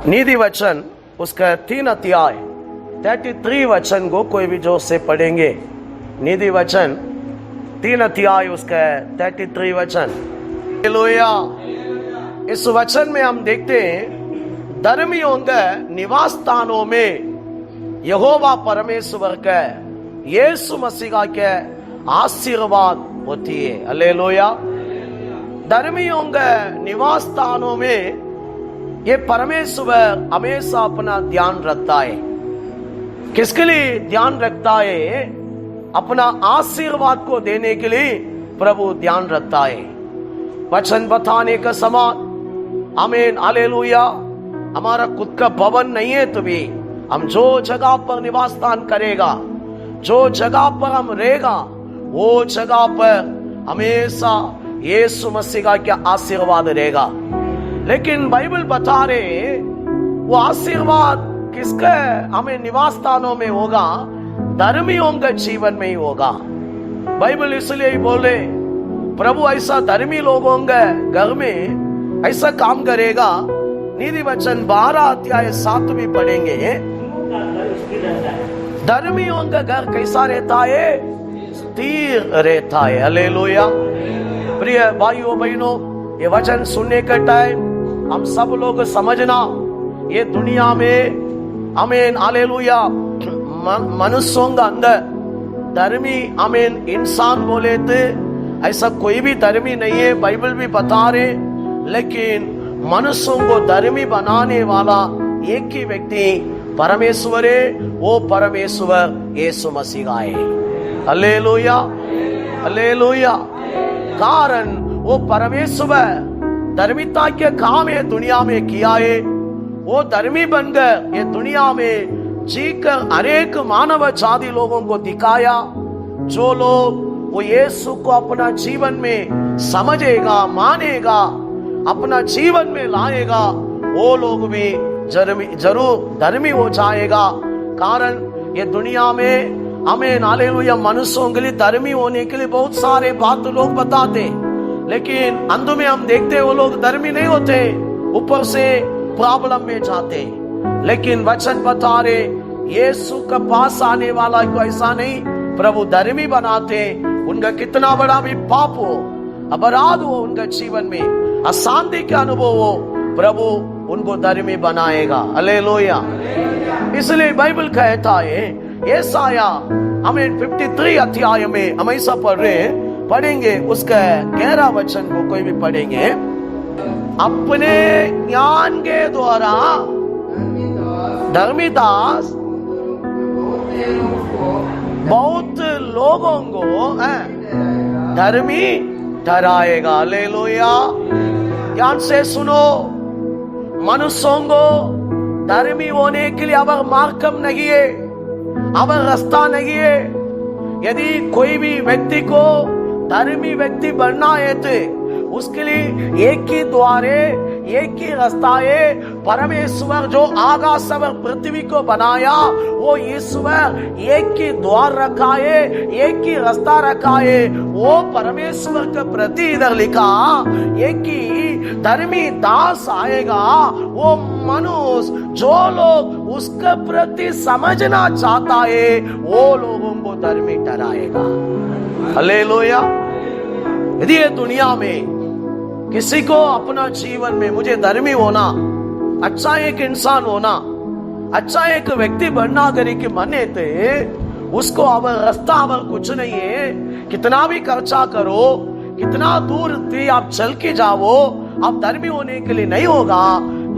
नीति वचन उसका 3 अध्याय 33 वचन को कोई भी जोर से पढ़ेंगे। नीति वचन 3 अध्याय उसका 33 वचन। हालेलुया। इस वचन में हम देखते हैं धर्मियों के निवास स्थानों में यहोवा परमेश्वर का यीशु मसीह के आशीर्वाद होती है। हालेलुया। धर्मियों के निवास स्थानों में ये परमेश्वर हमेशा अपना ध्यान रखता है। किसके लिए ध्यान रखता है? अपना आशीर्वाद को देने के लिए प्रभु ध्यान रखता है। वचन बताने का समान आमीन हालेलुया। हमारा खुद का भवन नहीं है तो भी हम जो जगह पर निवास स्थान करेगा, जो जगह पर हम रहेगा, वो जगह पर हमेशा यीशु मसीह का क्या आशीर्वाद रहेगा। लेकिन बाइबल बता रहे वो आशीर्वाद किसके हमें निवास स्थानों में होगा? धर्मियों के जीवन में ही होगा। बाइबल इसलिए ही बोले प्रभु ऐसा धर्मी लोगों के घर में ऐसा काम करेगा। नीति वचन 12 अध्याय 7 भी पढ़ेंगे। धर्मियों का घर कैसा रहता है? स्थिर रहता है। हालेलुया। प्रिय भाइयों बहनों, ये वचन सुनने का टाइम हम सब लोग समझना, ये दुनिया में आमीन हालेलुया मनुष्यों का अंदर धर्मी आमीन इंसान बोले थे, ऐसा कोई भी धर्मी नहीं है, बाइबल भी बता रहे। लेकिन मनुष्यों को धर्मी बनाने वाला एक ही व्यक्ति परमेश्वर है, वो परमेश्वर यीशु मसीह है। Hallelujah hallelujah. कारण वो परमेश्वर धर्मिता के काम ये दुनिया में किया है। वो धर्मी बनकर ये दुनिया में जीकर अनेक मानव जाति लोगों को दिखाया। जो लोग वो यीशु को अपना जीवन में समझेगा, मानेगा, अपना जीवन में लाएगा, वो लोग भी जरूर धर्मी हो जाएगा। कारण ये दुनिया में हमें हालेलुया मनुष्यों के लिए धर्मी होने के लिए बहुत सारे बात लोग बताते, लेकिन अंत में हम देखते वो लोग धर्मी नहीं होते, ऊपर से प्रॉब्लम में जाते। लेकिन वचन बता रहे यीशु के पास आने वाला को ऐसा नहीं, प्रभु धर्मी बनाते। उनका कितना बड़ा भी पाप हो, अपराध हो उनका जीवन में, अशांति के अनुभव हो, प्रभु उनको धर्मी बनाएगा। हालेलुया। इसलिए बाइबल कहता है यशाया हमें 53 अध्याय में हम ऐसा पढ़ रहे हैं, पढ़ेंगे उसका 11 वचन को कोई भी पढ़ेंगे। अपने ज्ञान के द्वारा धर्मीदास बहुत लोगों को धर्मी ठहराएगा। हालेलुया। ध्यान से सुनो, मनुष्यों को धर्मी होने के लिए अब मार्गम नहीं है, अब रास्ता नहीं है। यदि कोई भी व्यक्ति को धर्मी व्यक्ति बनना है तो उसके लिए एक ही द्वार है, एक ही रास्ता है। परमेश्वर जो आकाश और पृथ्वी को बनाया वो ईश्वर एक ही द्वार रखा है, एक ही रास्ता रखा है। वो परमेश्वर के प्रति इधर लिखा एक ही धर्मी दास आएगा। वो मनुष्य जो लोग उसके प्रति समझना चाहता है वो लोगों को धर्मी ठहराएगा। हालेलुया। यदि ये दुनिया में किसी को अपना जीवन में मुझे धर्मी होना, अच्छा एक इंसान होना, अच्छा एक व्यक्ति बनना अगर के मन है तो उसको अब रास्ता अब कुछ नहीं है। कितना भी खर्चा करो, कितना दूर भी आप चल के जाओ, आप धर्मी होने के लिए नहीं होगा।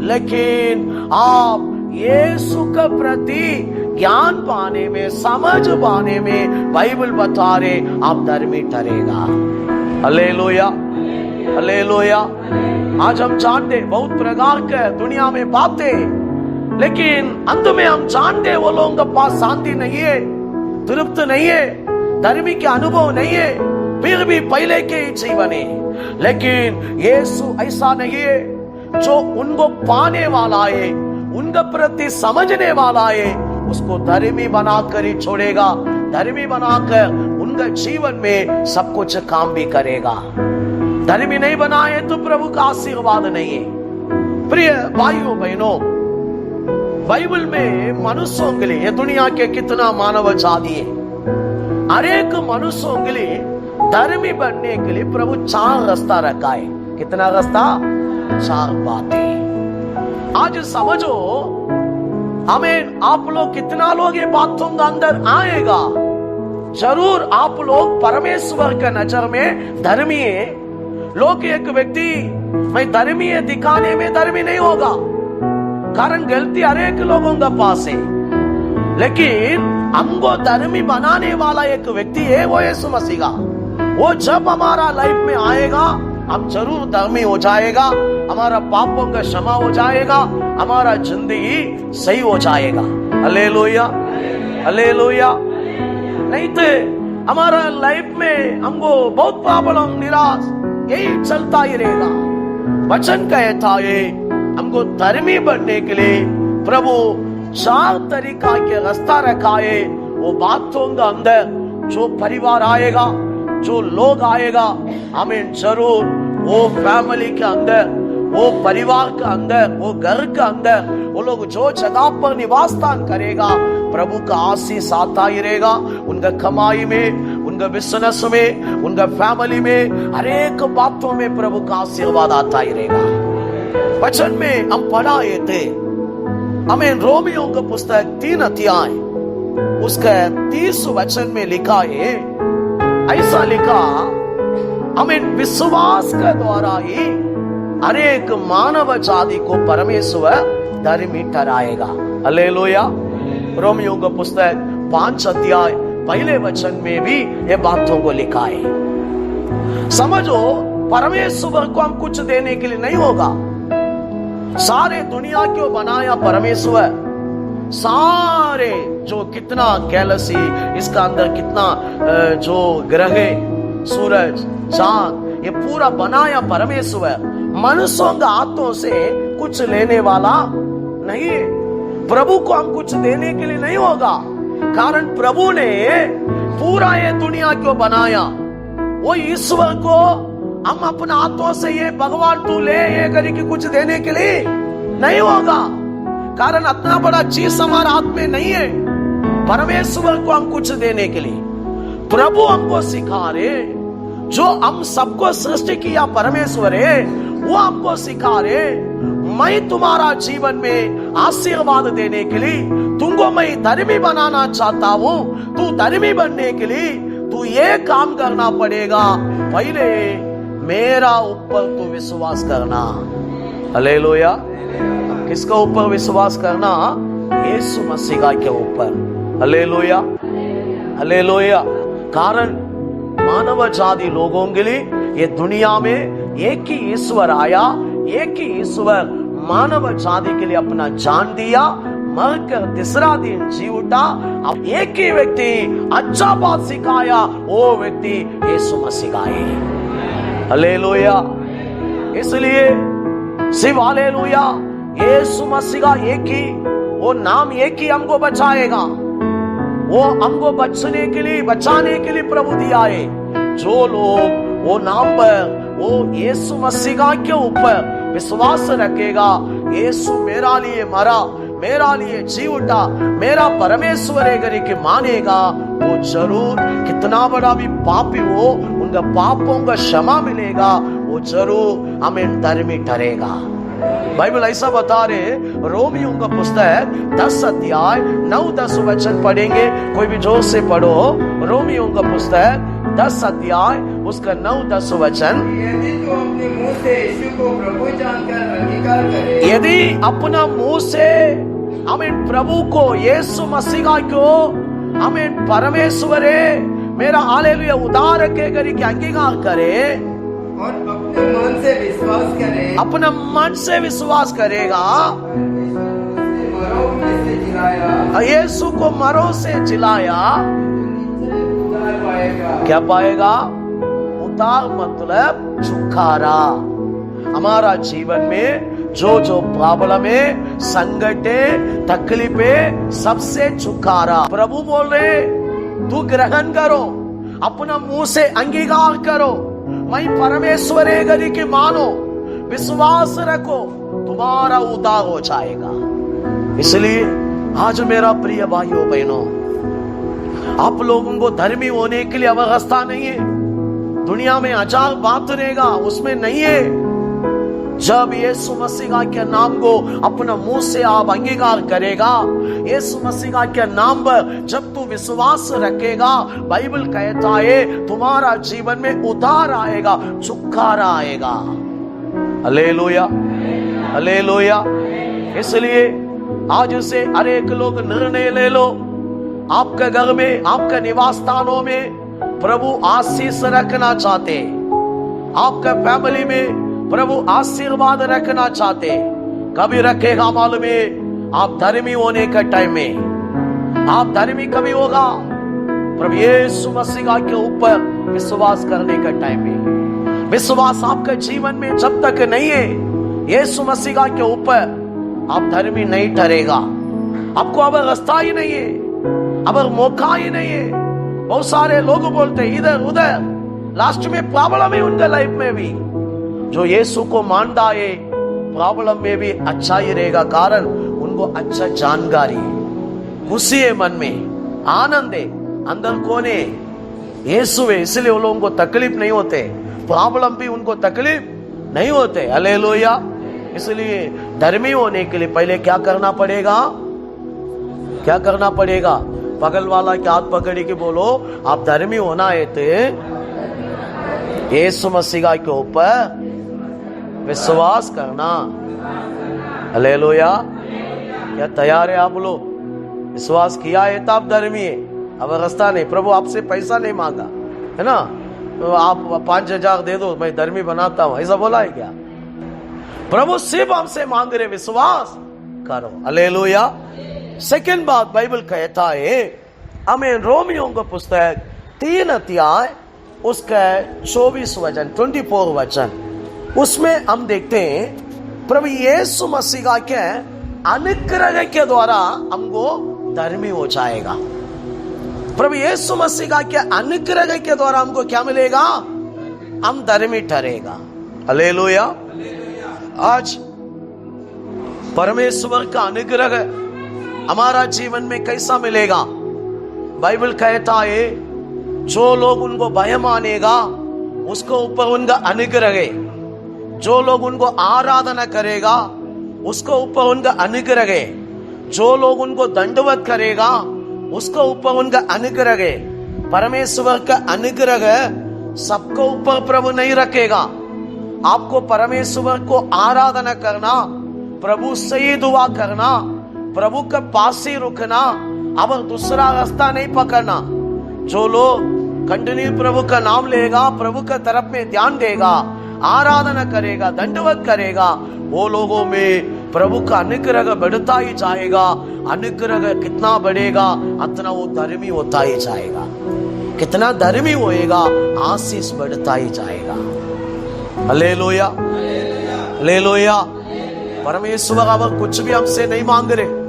लेकिन आप यीशु के प्रति ज्ञान पाने में, समझ पाने में बाइबल बता रहे आप धर्मी ठहरेगा। Hallelujah hallelujah. आज हम जानते बहुत प्रकार के दुनिया में बातें, लेकिन अंत में हम जानते वो लोगों के पास शांति नहीं है, तृप्त नहीं है, धर्मी के अनुभव नहीं है, फिर भी पहले के ही जीवन है। लेकिन यीशु ऐसा नहीं है, जो उनको पाने वाला है, उनके प्रति समझने वाला है, उसको धर्मी बनाकर ही छोड़ेगा। धर्मी बनाकर उनके जीवन में सब कुछ काम भी करेगा। धर्मी नहीं बनाए तो प्रभु का आशीर्वाद नहीं है। प्रिय भाइयों बहनों, बाइबल में मनुष्यों के लिए, ये दुनिया के कितना मानव जाति है, हर एक मनुष्यों के लिए धर्मी बनने के लिए प्रभु 4 रास्ता रखा है। कितना रास्ता? 4 बातें। आज समझो, हमें आप लोग कितना लोग ये बातों के अंदर आएगा, जरूर आप लोग परमेश्वर के नजर में धर्मी है। लोग एक व्यक्ति मैं धर्मी है दिखाने में धर्मी नहीं होगा, कारण गलती हर एक लोगों के पास है, लेकिन हमको धर्मी बनाने वाला एक व्यक्ति है, वो यीशु मसीह का। वो जब हमारा लाइफ में आएगा, हम जरूर धर्मी हो जाएगा, हमारा पापों का क्षमा हो जाएगा, हमारा जिंदगी सही हो जाएगा। Hallelujah, hallelujah. नहीं तो हमारा लाइफ में हमको बहुत प्रॉब्लम, निराश, यही चलता ही रहेगा। वचन कहता है हमको धर्मी बनने के लिए प्रभु 4 तरीका के रास्ता रखा है। वो बातों के अंदर जो परिवार आएगा, जो लोग आएगा, हमें जरूर वो फैमिली के अंदर, वो परिवार के अंदर, वो घर के अंदर, वो लोग जो जगह पर निवास स्थान करेगा, प्रभु का आशीष आता ही रहेगा। उनका कमाई में, उनका बिजनेस में, उनका फैमिली में, हर एक बातों में प्रभु का आशीर्वाद आता ही रहेगा। वचन में हम पढ़ाए थे, हमें रोमियो का पुस्तक 3 अध्याय उसका 30 वचन में लिखा है, ऐसा लिखा, हमें विश्वास के द्वारा ही हर एक मानव जाति को परमेश्वर धर्मी ठहराएगा। हालेलुया। रोमियो का पुस्तक 5 अध्याय पहले वचन में भी ये बातों को लिखा है। समझो, परमेश्वर को हम कुछ देने के लिए नहीं होगा। सारे दुनिया को बनाया परमेश्वर, सारे जो कितना गैलेक्सी, इसका अंदर कितना जो ग्रह, सूरज, चांद, ये पूरा बनाया परमेश्वर। मनुष्यों के हाथों से कुछ लेने वाला नहीं है। प्रभु को हम कुछ देने के लिए नहीं होगा, कारण प्रभु ने पूरा ये दुनिया को बनाया। वो ईश्वर को हम अपने हाथों से ये भगवान तू ले ये करके कुछ देने के लिए नहीं होगा, कारण इतना बड़ा चीज हमारे हाथ में नहीं है। परमेश्वर को हम कुछ देने के लिए प्रभु हमको सिखा रहे, जो हम सबको सृष्टि किया परमेश्वर है, वो हमको सिखा रहे, मैं तुम्हारा जीवन में आशीर्वाद देने के लिए तुमको मैं धर्मी बनाना चाहता हूँ। तू धर्मी बनने के लिए तू ये काम करना पड़ेगा, पहले मेरा ऊपर तू विश्वास करना। हालेलुया। किसका ऊपर विश्वास करना? यीशु मसीह के ऊपर। Hallelujah, hallelujah. कारण मानव जाति लोगों के लिए ये दुनिया में एक ही ईश्वर आया, एक ही ईश्वर मानव जाति के लिए अपना जान दिया, मरकर तीसरा दिन जी उठा। अब एक ही व्यक्ति अच्छा बात सिखाया, वो व्यक्ति यीशु मसीह है। हालेलुया। इसलिए सिर्फ हालेलुया, यीशु मसीह एक ही, वो नाम एक ही हमको बचाएगा। वो हमको बचने के लिए, बचाने के लिए प्रभु दिया है। जो लोग वो नाम पर, वो यीशु मसीह के ऊपर विश्वास रखेगा, यीशु मेरा लिए मरा, मेरा लिए जी उठा, मेरा परमेश्वर है करके मानेगा, वो जरूर कितना बड़ा भी पापी हो, उनका पापों का क्षमा मिलेगा, वो जरूर हमें धर्मी ठहरेगा। बाइबल ऐसा बता रहे, रोमियो का पुस्तक 10 अध्याय 9-10 वचन पढ़ेंगे, कोई भी जोर से पढ़ो। रोमियो का पुस्तक 10 अध्याय उसका 9-10 वचन। यदि तो अपने मुंह से यीशु को प्रभु जानकर अंगीकार करे, यदि अपना मुंह से हमें प्रभु को, यीशु मसीह को हमें परमेश्वर है मेरा हालेलुया उद्धार के करके अंगीकार करे और अपने मन से विश्वास करे, अपना मन से विश्वास करेगा, मरों में से जिलाया, यीशु को मरों से जिलाया, उद्धार पाएगा। क्या पाएगा? उद्धार मतलब छुटकारा। हमारा जीवन में जो जो प्रॉब्लम है, संकट है, तकलीफ है, सबसे छुटकारा प्रभु बोल रहे, तू ग्रहण करो, अपना मुंह से अंगीकार करो, मैं परमेश्वर है करके मानो, विश्वास रखो, तुम्हारा उद्धार हो जाएगा। इसलिए आज मेरा प्रिय भाइयों बहनों, आप लोगों को धर्मी होने के लिए अवस्था नहीं है। दुनिया में हजार बात रहेगा, उसमें नहीं है। जब यीशु मसीह के नाम को अपना मुंह से आप अंगीकार करेगा, यीशु मसीह के नाम पर जब तू विश्वास रखेगा, बाइबल कहता है तुम्हारा जीवन में उद्धार आएगा, छुटकारा आएगा। Hallelujah, hallelujah. इसलिए आज से हर एक लोग निर्णय ले लो, आपके घर में, आपके निवास स्थानों में प्रभु आशीष रखना चाहते, आपके फैमिली में प्रभु आशीर्वाद रखना चाहते। कभी रखेगा मालूम है? आप धर्मी होने के टाइम में। आप धर्मी कभी होगा? प्रभु यीशु मसीह के ऊपर विश्वास करने के टाइम में। विश्वास आपके जीवन में जब तक नहीं है यीशु मसीह के ऊपर, आप धर्मी नहीं ठहरेगा। आपको अब रास्ता ही नहीं है, अब मौका ही नहीं है। बहुत सारे लोग बोलते इधर उधर, लास्ट में प्रॉब्लम है उनके लाइफ में भी। जो यीशु को मानता है प्रॉब्लम में भी अच्छा ही रहेगा, कारण उनको अच्छा जानकारी है, खुशी है, मन में आनंद है। अंदर कौन है? यीशु है। इसलिए उन लोगों को तकलीफ नहीं होते, प्रॉब्लम भी उनको तकलीफ नहीं होते। हालेलुया। इसलिए धर्मी होने के लिए पहले क्या करना पड़ेगा? क्या करना पड़ेगा? बगल वाला के हाथ पकड़ी के बोलो, आप धर्मी होना है तो यीशु मसीह के ऊपर विश्वास करना। हालेलुया। क्या तैयार है आप लोग? विश्वास किया है तो आप धर्मी है। अब रास्ता नहीं, प्रभु आपसे पैसा नहीं मांगा है ना, तो आप 5,000 दे दो, मैं धर्मी बनाता हूं, ऐसा बोला है क्या? प्रभु सिर्फ हमसे मांग रहे विश्वास करो। हालेलुया। सेकंड बात बाइबल कहता है हमें रोमियों का पुस्तक 3 अध्याय उसका 24 वचन 24 वचन, उसमें हम देखते हैं प्रभु यीशु मसीह के अनुग्रह के द्वारा हमको धर्मी हो जाएगा। प्रभु यीशु मसीह के अनुग्रह के द्वारा हमको क्या मिलेगा? हम धर्मी ठहरेगा। हालेलुया। आज परमेश्वर का अनुग्रह हमारा जीवन में कैसा मिलेगा? बाइबल कहता है जो लोग उनको भय मानेगा उसको ऊपर उनका अनुग्रह है, जो लोग उनको आराधना करेगा उसको ऊपर उनका अनुग्रह है, जो लोग उनको दंडवत करेगा उसको ऊपर उनका अनुग्रह है। परमेश्वर का अनुग्रह सबको ऊपर प्रभु नहीं रखेगा। आपको परमेश्वर को आराधना करना, प्रभु से ही दुआ करना, प्रभु के पास ही रुकना, अब दूसरा रास्ता नहीं पकड़ना। जो लोग कंटिन्यू प्रभु का नाम लेगा, प्रभु के तरफ में ध्यान देगा, आराधना करेगा, दंडवत करेगा, वो लोगों में प्रभु का अनुग्रह बढ़ता ही जाएगा। अनुग्रह कितना बढ़ेगा उतना वो धर्मी होता ही जाएगा। कितना धर्मी होएगा आशीष बढ़ता ही जाएगा। Hallelujah, hallelujah. परमेश्वर अब कुछ भी हमसे नहीं मांग रहे।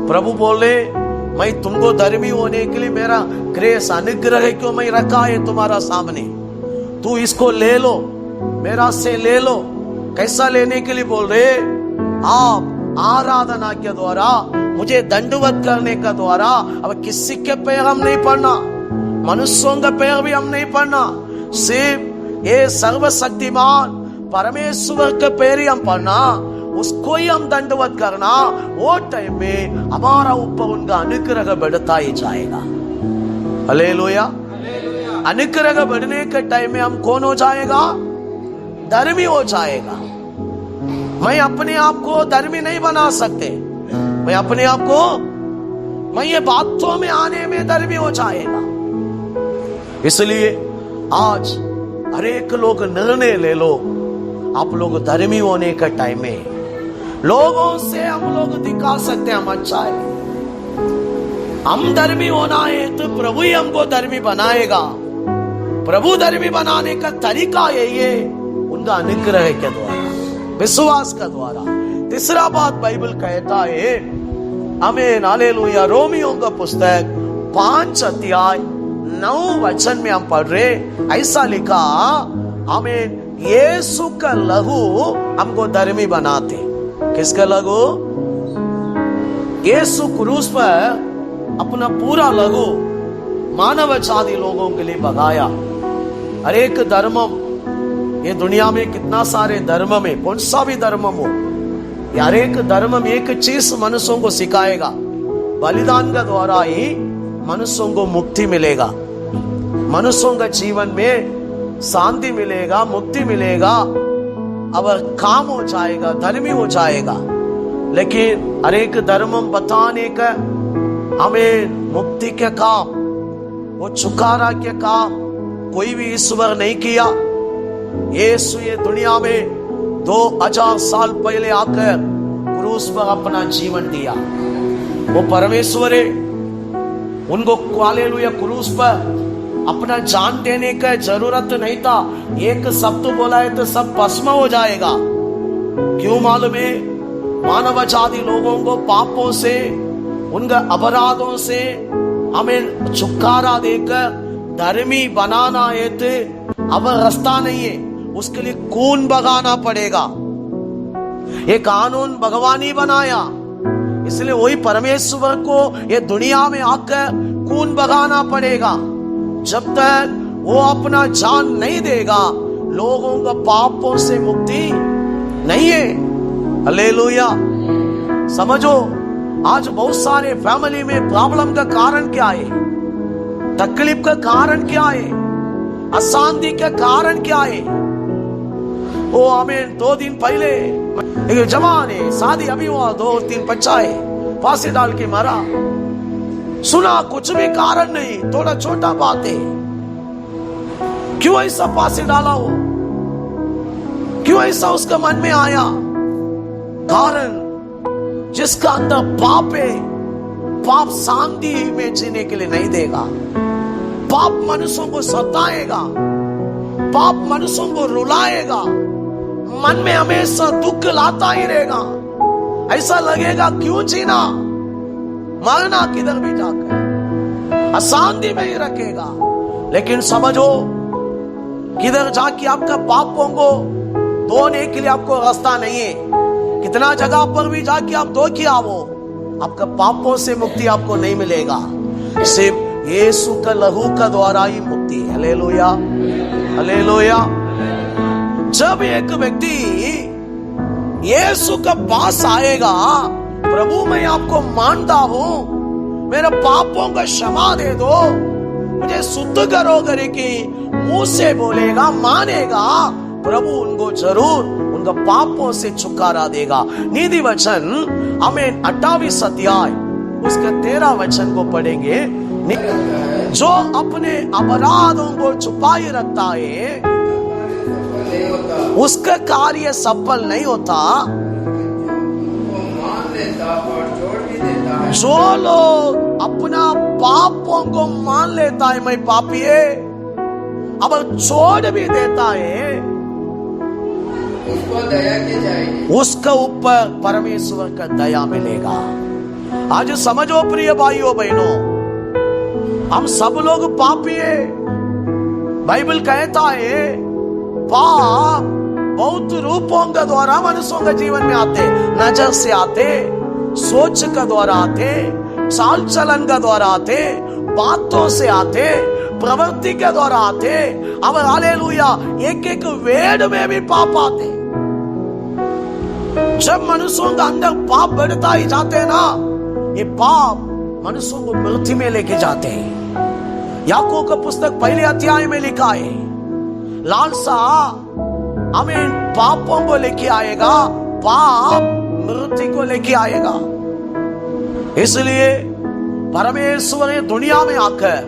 प्रभु बोले मैं तुमको धर्मी होने के लिए मेरा ग्रेस अनुग्रह क्यों मैं रखा है तुम्हारा सामने, तू इसको ले लो, मेरा से ले लो। कैसा लेने के लिए बोल रहे? आप आराधना के द्वारा, मुझे दंडवत करने का द्वारा। अब किसी के पैर हम नहीं पड़ना, मनुष्यों का पैर भी हम नहीं पड़ना, सिर्फ ये सर्वशक्तिमान परमेश्वर के पैर ही हम पड़ना, उसको ही हम दंडवत करना। वो टाइम में हमारा ऊपर उनका अनुग्रह बढ़ता ही जाएगा। हालेलुया। अनुग्रह बढ़ने के टाइम में हम कौन हो जाएगा? धर्मी हो जाएगा। मैं अपने आप को धर्मी नहीं बना सकते, मैं अपने आप को, मैं ये बातों में आने में धर्मी हो जाएगा। इसलिए आज हर एक लोग निर्णय ले लो, आप लोग धर्मी होने का टाइम में लोगों से हम लोग दिखा सकते हैं हम अच्छा है। हम धर्मी होना है तो प्रभु ही हमको धर्मी बनाएगा। प्रभु धर्मी बनाने का तरीका यही है, उनका अनुग्रह के द्वारा, विश्वास का द्वारा। तीसरा बात बाइबल कहता है आमीन, हालेलुया। रोमियों का पुस्तक 5 अध्याय 9 वचन में हम पढ़ रहे, ऐसा लिखा आमीन, यीशु का लहू हमको धर्मी बनाते। किसका लहू? यीशु क्रूस पर अपना पूरा लहू मानव जाति लोगों के लिए बगाया। हर एक धर्म, ये दुनिया में कितना सारे धर्म में, कौन सा भी धर्म हो, हर एक धर्म में एक चीज मनुष्यों को सिखाएगा, बलिदान का द्वारा ही मनुष्यों को मुक्ति मिलेगा, मनुष्यों का जीवन में शांति मिलेगा, मुक्ति मिलेगा, अब काम हो जाएगा, धर्मी हो जाएगा। लेकिन हर एक धर्म बताने का हमें मुक्ति के काम, वो छुटकारा के काम कोई भी ईश्वर नहीं किया। यीशु ये दुनिया में 2000 साल पहले आकर क्रूस पर अपना जीवन दिया। वो परमेश्वर है, उनको हालेलुया क्रूस पर अपना जान देने का जरूरत नहीं था। एक शब्द बोला है तो सब भस्म हो जाएगा। क्यों मालूम है? मानव जाति लोगों को पापों से, उनके अपराधों से हमें छुटकारा देकर धर्मी बनाना है तो अब रास्ता नहीं है, उसके लिए खून बगाना पड़ेगा। ये कानून भगवान ही बनाया, इसलिए वही परमेश्वर को ये दुनिया में आकर खून बगाना पड़ेगा। जब तक वो अपना जान नहीं देगा, लोगों का पापों से मुक्ति नहीं है। हालेलुया। समझो, आज बहुत सारे फैमिली में प्रॉब्लम का कारण क्या है? तकलीफ का कारण क्या है? अशांति का कारण क्या है? वो हमें 2 दिन पहले एक जवान है, शादी अभी हुआ, 2-3 बच्चा है, फांसी डाल के मरा। सुना कुछ भी कारण नहीं, थोड़ा छोटा बात है, क्यों ऐसा फांसी डाला हो? क्यों ऐसा उसका मन में आया? कारण जिसका अंदर पाप है, पाप शांति में जीने के लिए नहीं देगा। पाप मनुष्यों को सताएगा, पाप मनुष्यों को रुलाएगा, मन में हमेशा दुख लाता ही रहेगा। ऐसा लगेगा क्यों जीना, मरना किधर भी जाकर, अशांति में ही रखेगा। लेकिन समझो, किधर जाके आपका पापों को धोने के लिए आपको रास्ता नहीं है। कितना जगह पर भी जाके आप धो के आओ, आपका पापों से मुक्ति आपको नहीं मिलेगा। सिर्फ यीशु का लहू का द्वारा ही मुक्ति। Hallelujah, hallelujah. जब एक व्यक्ति यीशु का पास आएगा, प्रभु मैं आपको मानता हूं, मेरे पापों का क्षमा दे दो, मुझे शुद्ध करो करके मुंह से बोलेगा, मानेगा, प्रभु उनको जरूर उनका पापों से छुटकारा देगा। नीति वचन हमें 28 अध्याय उसका 13 वचन को पढ़ेंगे। जो अपने अपराधों को छुपाए रखता है उसका कार्य सफल नहीं होता। जो लोग अपना पापों को मान लेता है, मैं पापी है, अब छोड़ भी देता है, उसको दया की जाएगी, उसका ऊपर परमेश्वर का दया मिलेगा। आज समझो प्रिय भाइयों बहनों, हम सब लोग पापी है। बाइबल कहता है पाप बहुत रूपों के द्वारा मनुष्यों के जीवन में आते, नजर से आते, सोच का द्वारा आते, चाल चलन का द्वारा आते, बातों से आते, प्रवृत्ति के द्वारा आते। अब हालेलुया, एक एक वेद में भी पाप आते। जब मनुष्यों का अंदर पाप बढ़ता ही जाते हैं ना, ये पाप मनुष्यों को मृत्यु में लेके जाते हैं। याकूब का पुस्तक 1 अध्याय में लिखा है, लालसा हमें पापों को लेके आएगा, पाप मृत्यु को लेके आएगा। इसलिए परमेश्वर ने दुनिया में आकर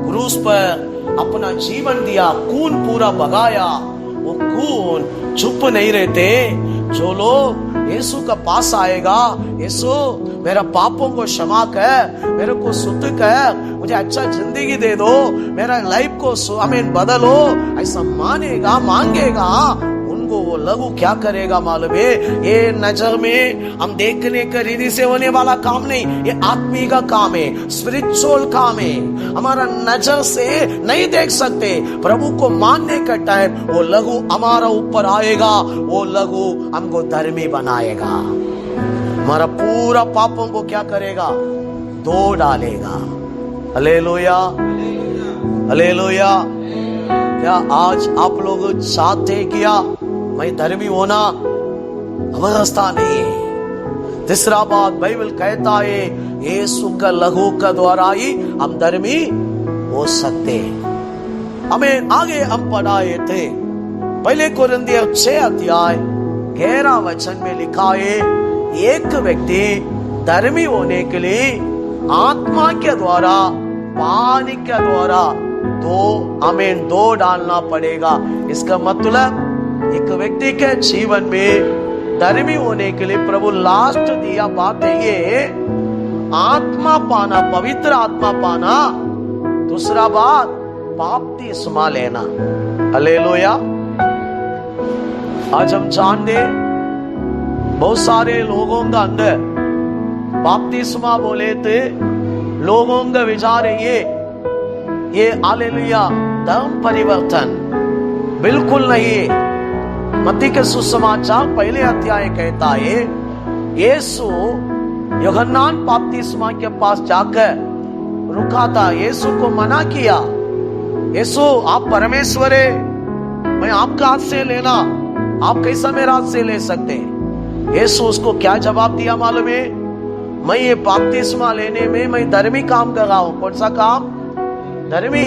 क्रूस पर अपना जीवन दिया, खून पूरा बगाया। वो खून चुप नहीं रहते। जो लोग यीशु का पास आएगा, यीशु मेरा पापों को क्षमा कर, मेरे को शुद्ध कर, मुझे अच्छा जिंदगी दे दो, मेरा लाइफ को हमें बदलो, ऐसा मानेगा, मांगेगा, उनको वो लहू क्या करेगा मालूम है? ये नजर में हम देखने का रीति से होने वाला काम नहीं, ये आत्मिक का काम है, स्पिरिचुअल काम है। हमारा नजर से नहीं देख सकते। प्रभु को मानने का टाइम वो लहू हमारा ऊपर आएगा, वो लहू हमको धर्मी बनाएगा। हमारा पूरा पापों को क्या करेगा? धो डालेगा। Hallelujah, hallelujah. क्या आज आप लोग चाहते क्या मैं धर्मी होना? अवस्था नहीं है। तीसरा बात बाइबल कहता है यीशु का लहू का द्वारा ही हम धर्मी हो सकते हैं। हमें आगे हम पढ़ाए थे पहले कोरिन्थियर 6 अध्याय 11 वचन में लिखा है एक व्यक्ति धर्मी होने के लिए आत्मा के द्वारा पानी के द्वारा दो डालना पड़ेगा। इसका मतलब एक व्यक्ति के जीवन में धर्मी होने के लिए प्रभु लास्ट दिया बात है ये आत्मा पाना, पवित्र आत्मा पाना। दूसरा बात बपतिस्मा लेना। हालेलुया। आज हम जानते बहुत सारे लोगों का अंदर बपतिस्मा बोले थे लोगों का विचार है ये हालेलुया धर्म परिवर्तन बिल्कुल नहीं है। मत्ती के सुसमाचार पहले अध्याय कहता है यीशु यूहन्ना बपतिस्मा के पास जाकर रुका था। यीशु को मना किया, यीशु आप परमेश्वर है, मैं आपका हाथ से लेना, आप कैसा मेरा हाथ से ले सकते हैं? यीशु उसको क्या जवाब दिया मालूम है? मैं ये बपतिस्मा लेने में मैं धर्मी काम कर रहा हूं। कौन सा काम? धर्मी।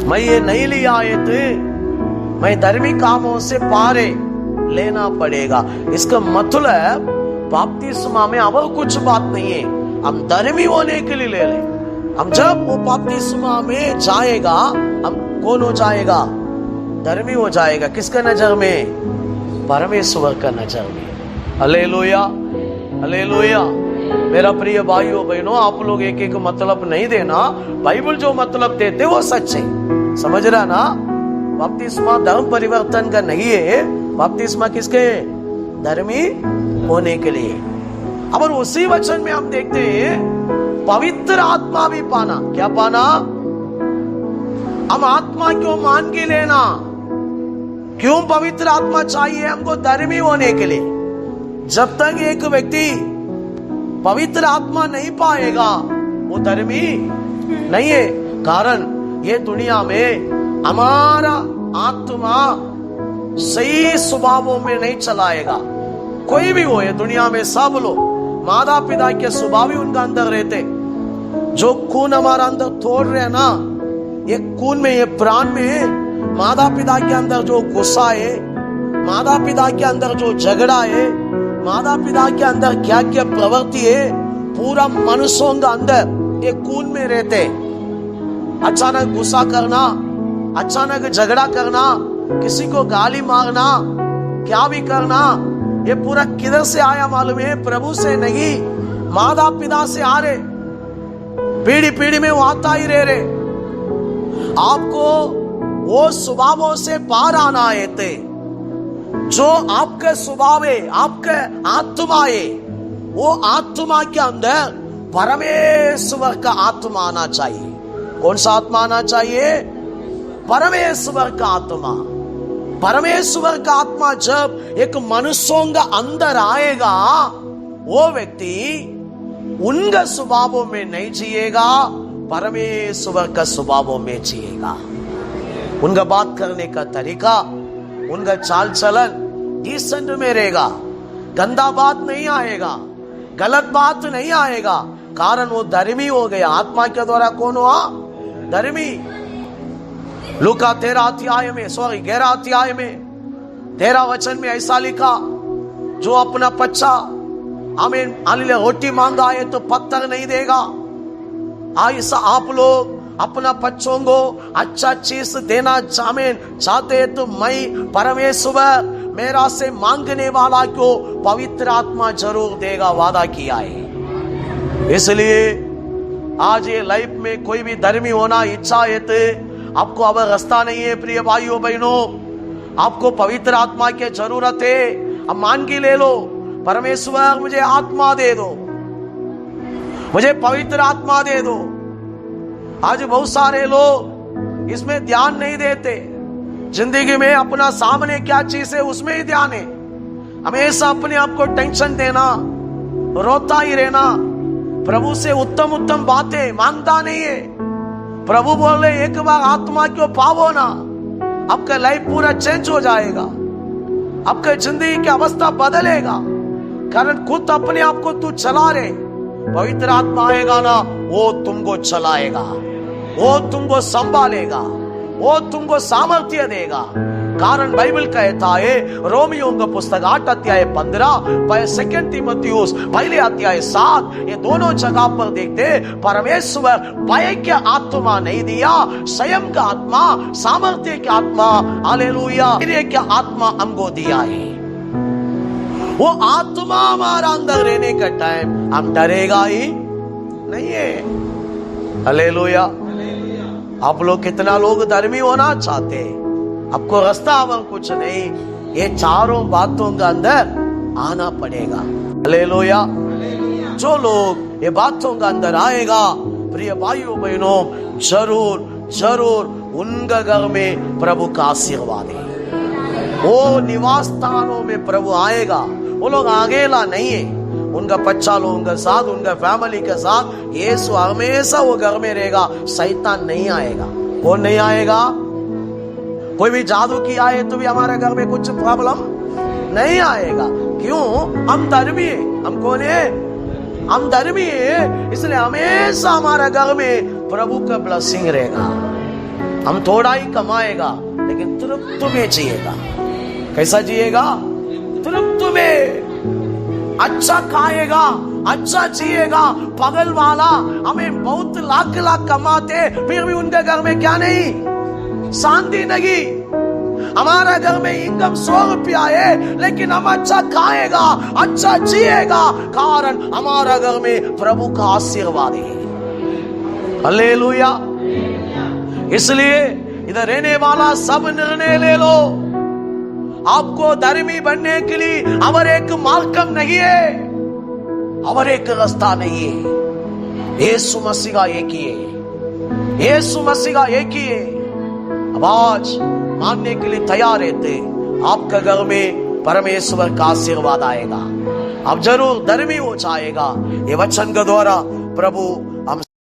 मैं ये नहीं लिया आए थे, मैं धर्मी कामों से पारे लेना पड़ेगा। इसका मतलब बपतिस्मा में अब कुछ बात नहीं है, हम धर्मी होने के लिए ले ले। हम जब वो बपतिस्मा में जाएगा हम कौन हो जाएगा? धर्मी हो जाएगा। किसका नजर में? परमेश्वर का नजर में। Hallelujah, hallelujah. मेरा प्रिय भाइयों बहनों, आप लोग एक एक मतलब नहीं देना, बाइबल जो मतलब देते वो सच है। समझ रहा ना? बपतिस्मा धर्म परिवर्तन का नहीं है, बपतिस्मा किसके? धर्मी होने के लिए। अब उसी वचन में हम देखते हैं पवित्र आत्मा भी पाना। क्या पाना? हम आत्मा क्यों मान के लेना? क्यों पवित्र आत्मा चाहिए हमको? धर्मी होने के लिए। जब तक एक व्यक्ति पवित्र आत्मा नहीं पाएगा वो धर्मी नहीं है। कारण ये दुनिया में हमारा आत्मा सही स्वभावों में नहीं चलाएगा। कोई भी हो ये दुनिया में सब लोग माता पिता के स्वभाव ही उनका अंदर रहते। जो खून हमारा अंदर तोड़ रहे ना, ये खून में, ये प्राण में माता पिता के अंदर जो गुस्सा है, माता पिता के अंदर जो झगड़ा है, माता पिता के अंदर क्या क्या प्रवृत्ति है, पूरा मनुष्यों का अंदर ये खून में रहते। अचानक गुस्सा करना, अचानक झगड़ा करना, किसी को गाली मारना, क्या भी करना, ये पूरा किधर से आया मालूम है? प्रभु से नहीं, माता पिता से आ रहे। पीढ़ी पीढ़ी में वो आता ही रह रहे। आपको वो स्वभावों से पार आना है थे। जो आपके स्वभाव है, आपके आत्मा है, वो आत्मा के अंदर परमेश्वर का आत्मा आना चाहिए। कौन सा आत्मा आना चाहिए? परमेश्वर का आत्मा। परमेश्वर का आत्मा जब एक मनुष्यों का अंदर आएगा वो व्यक्ति उनका स्वभावों में नहीं जिएगा, परमेश्वर का स्वभावों में जिएगा। उनका बात करने का तरीका, उनका चाल चलन डिसेंट में रहेगा। गंदा बात नहीं आएगा, गलत बात नहीं आएगा। कारण वो धर्मी हो गया। आत्मा के द्वारा कौन हुआ? धर्मी। लूका 11 अध्याय में 13 वचन में ऐसा लिखा, जो अपना बच्चा हमें रोटी मांगा है तो पत्थर नहीं देगा। ऐसा आप लोग अपना बच्चों को अच्छा चीज देना चाहते हैं तो मैं परमेश्वर मेरा से मांगने वाला को पवित्र आत्मा जरूर देगा, वादा किया है। इसलिए आज ये लाइफ में कोई भी धर्मी होना इच्छा है तो आपको अब रास्ता नहीं है। प्रिय भाइयों बहनों, आपको पवित्र आत्मा की जरूरत है। अब मान के ले लो, परमेश्वर मुझे आत्मा दे दो, मुझे पवित्र आत्मा दे दो। आज बहुत सारे लोग इसमें ध्यान नहीं देते। जिंदगी में अपना सामने क्या चीज है उसमें ही ध्यान है। हमेशा अपने आप को टेंशन देना, रोता ही रहना, प्रभु से उत्तम उत्तम बातें मांगता नहीं है। प्रभु बोले एक बार आत्मा क्यों पावो ना, आपका लाइफ पूरा चेंज हो जाएगा, आपके जिंदगी की अवस्था बदलेगा। कारण खुद अपने आप को तू चला रहे, पवित्र आत्मा आएगा ना, वो तुमको चलाएगा, वो तुमको संभालेगा, वो तुमको सामर्थ्य देगा। कारण बाइबल कहता है रोमियो का पुस्तक 8 अध्याय 15 सेकंड तीमुथियुस पहले अध्याय 7, ये दोनों जगह पर देखते परमेश्वर भय की आत्मा नहीं दिया, स्वयं का आत्मा, सामर्थ्य की आत्मा, हालेलुया, की आत्मा हमको दिया है। वो आत्मा हमारा अंदर रहने का टाइम हम डरेगा ही नहीं है। हालेलुया। आप लोग कितना लोग धर्मी होना चाहते हैं, आपको रास्ता अमल कुछ नहीं, ये चारों बातों के अंदर आना पड़ेगा। हालेलुया। जो लोग ये बातों के अंदर आएगा, प्रिय भाइयों बहनों, जरूर जरूर उनका घर में प्रभु का आशीर्वाद है। वो निवास स्थानों में प्रभु आएगा। वो लोग अकेला नहीं है, उनका बच्चा लोगों के साथ, उनका फैमिली के साथ यीशु हमेशा वो घर में रहेगा। शैतान नहीं आएगा। कौन नहीं आएगा? कोई भी जादू की आए तो भी हमारे घर में कुछ प्रॉब्लम नहीं आएगा। क्यों? हम धर्मी है। हम कौन है? हम धर्मी है, इसलिए हमेशा हमारे घर में प्रभु का ब्लेसिंग रहेगा। हम थोड़ा ही कमाएगा लेकिन तृप्त में जिएगा। कैसा जिएगा? तृप्त में। अच्छा खाएगा, अच्छा जिएगा। पागल वाला हमें बहुत लाख लाख कमाते फिर भी उनके घर में क्या नहीं? शांति नहीं। हमारा घर में इनकम 100 रुपया है लेकिन हम अच्छा खाएगा, अच्छा जिएगा, कारण हमारा घर में प्रभु का आशीर्वाद है। हालेलुया। इसलिए इधर रहने वाला सब निर्णय ले लो। आपको धर्मी बनने के लिए और एक मार्गम नहीं है, और एक रास्ता नहीं है। यीशु मसीह का एक ही है, यीशु मसीह का एक ही है। अब आज मानने के लिए तैयार रहते, आपका घर में परमेश्वर का आशीर्वाद आएगा। अब जरूर धर्मी हो जाएगा। ये वचन के द्वारा प्रभु